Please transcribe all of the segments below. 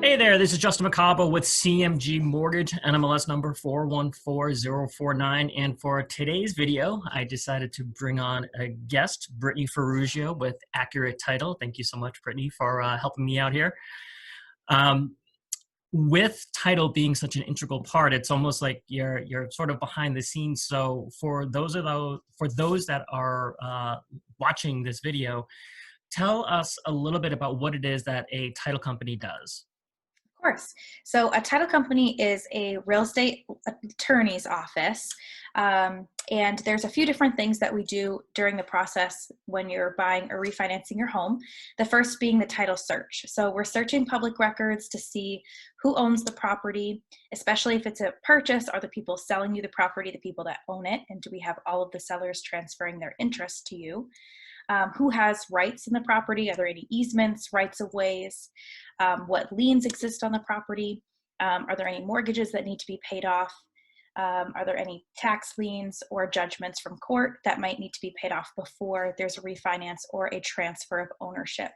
Hey there, this is Justin Macagba with CMG Mortgage, NMLS number 414049. And for today's video, I decided to bring on a guest, Brittany Farruggio with Accurate Title. Thank you so much, Brittany, for helping me out here. With title being such an integral part, it's almost like you're sort of behind the scenes. So for those that are watching this video, tell us a little bit about what it is that a title company does. Of course. So a title company is a real estate attorney's office. And there's a few different things that we do during the process when you're buying or refinancing your home. The first being the title search. So we're searching public records to see who owns the property, especially if it's a purchase. Are the people selling you the property the people that own it? And do we have all of the sellers transferring their interest to you? Who has rights in the property? Are there any easements, rights of ways? What liens exist on the property? Are there any mortgages that need to be paid off? Are there any tax liens or judgments from court that might need to be paid off before there's a refinance or a transfer of ownership?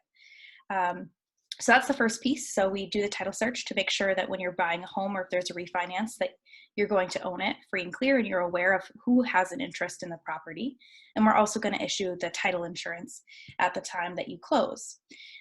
So that's the first piece. So we do the title search to make sure that when you're buying a home or if there's a refinance that you're going to own it free and clear and you're aware of who has an interest in the property. And we're also going to issue the title insurance at the time that you close.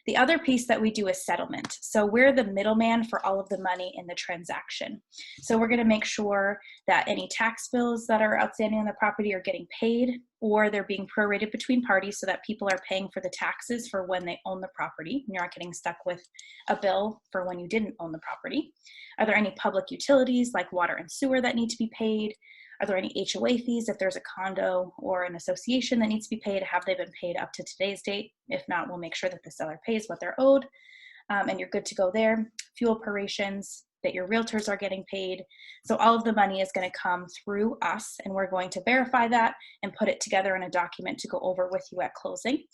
The other piece that we do is settlement. So we're the middleman for all of the money in the transaction. So we're going to make sure that any tax bills that are outstanding on the property are getting paid, or they're being prorated between parties so that people are paying for the taxes for when they own the property and you're not getting stuck with a bill for when you didn't own the property. Are there any public utilities like water and sewer that need to be paid? Are there any HOA fees if there's a condo or an association that needs to be paid? Have they been paid up to today's date? If not, we'll make sure that the seller pays what they're owed, and you're good to go there. Fuel prorations, that your realtors are getting paid. So all of the money is going to come through us, and we're going to verify that and put it together in a document to go over with you at closing.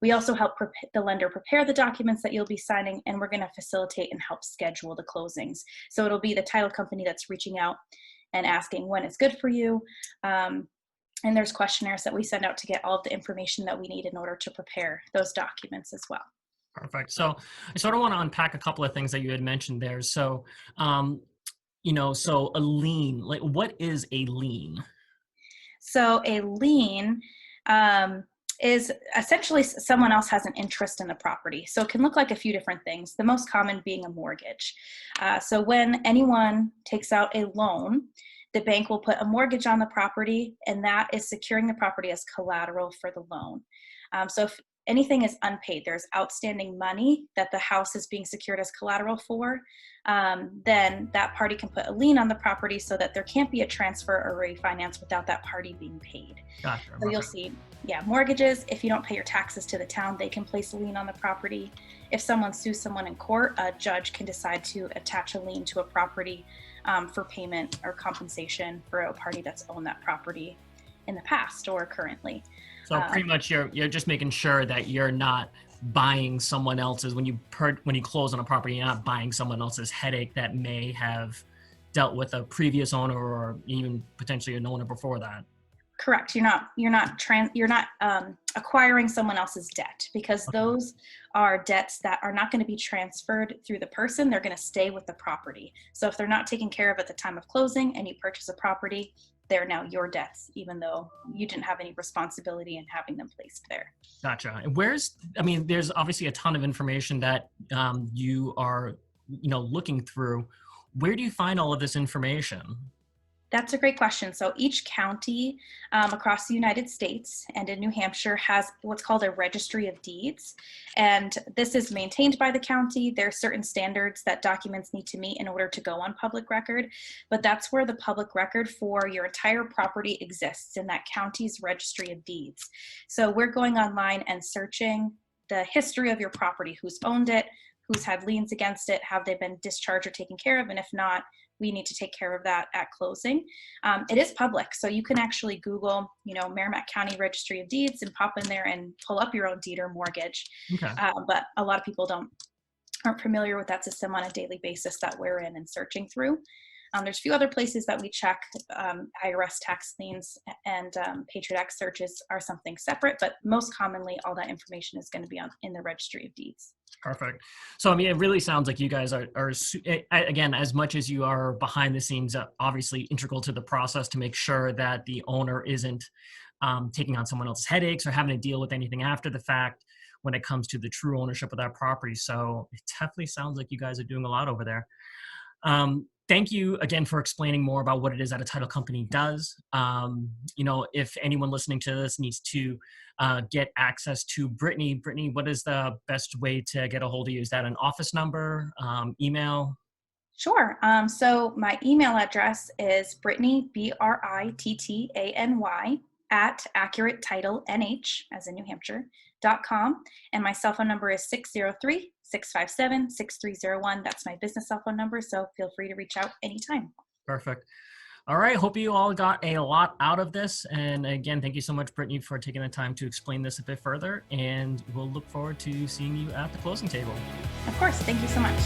We also help the lender prepare the documents that you'll be signing, and we're going to facilitate and help schedule the closings. So it'll be the title company that's reaching out and asking when it's good for you. And there's questionnaires that we send out to get all of the information that we need in order to prepare those documents as well. Perfect. So I sort of want to unpack a couple of things that you had mentioned there. So, so a lien, like what is a lien? So a lien is essentially someone else has an interest in the property. So it can look like a few different things, the most common being a mortgage. So when anyone takes out a loan, the bank will put a mortgage on the property, and that is securing the property as collateral for the loan. So if anything is unpaid, there's outstanding money that the house is being secured as collateral for, then that party can put a lien on the property so that there can't be a transfer or refinance without that party being paid. Gotcha. So you'll see, mortgages, if you don't pay your taxes to the town, they can place a lien on the property. If someone sues someone in court, a judge can decide to attach a lien to a property for payment or compensation for a party that's owned that property in the past or currently. So pretty much you're just making sure that you're not buying someone else's, when you close on a property, you're not buying someone else's headache that may have dealt with a previous owner or even potentially an owner before that. Correct. You're not acquiring someone else's debt, because those are debts that are not going to be transferred through the person. They're going to stay with the property. So if they're not taken care of at the time of closing and you purchase a property, they're now your debts, even though you didn't have any responsibility in having them placed there. Gotcha. And there's obviously a ton of information that you are, looking through. Where do you find all of this information? That's a great question. So each county across the United States and in New Hampshire has what's called a registry of deeds. And this is maintained by the county. There are certain standards that documents need to meet in order to go on public record, but that's where the public record for your entire property exists, in that county's registry of deeds. So we're going online and searching the history of your property, who's owned it, who's had liens against it, have they been discharged or taken care of, and if not, we need to take care of that at closing. It is public, so you can actually Google, Merrimack County Registry of Deeds and pop in there and pull up your own deed or mortgage. Okay. But a lot of people aren't familiar with that system on a daily basis that we're in and searching through. There's a few other places that we check. IRS tax liens and Patriot Act searches are something separate, but most commonly, all that information is going to be in the Registry of Deeds. Perfect. So, I mean, it really sounds like you guys again, as much as you are behind the scenes, obviously integral to the process to make sure that the owner isn't taking on someone else's headaches or having to deal with anything after the fact when it comes to the true ownership of that property. So it definitely sounds like you guys are doing a lot over there. Thank you again for explaining more about what it is that a title company does. If anyone listening to this needs to get access to Brittany, what is the best way to get a hold of you? Is that an office number, email? Sure. So my email address is Brittany, Brittany, at Accurate Title NH, as in New Hampshire, .com. And my cell phone number is 603-657-6301. That's my business cell phone number. So feel free to reach out anytime. Perfect. All right. Hope you all got a lot out of this. And again, thank you so much, Brittany, for taking the time to explain this a bit further. And we'll look forward to seeing you at the closing table. Of course. Thank you so much.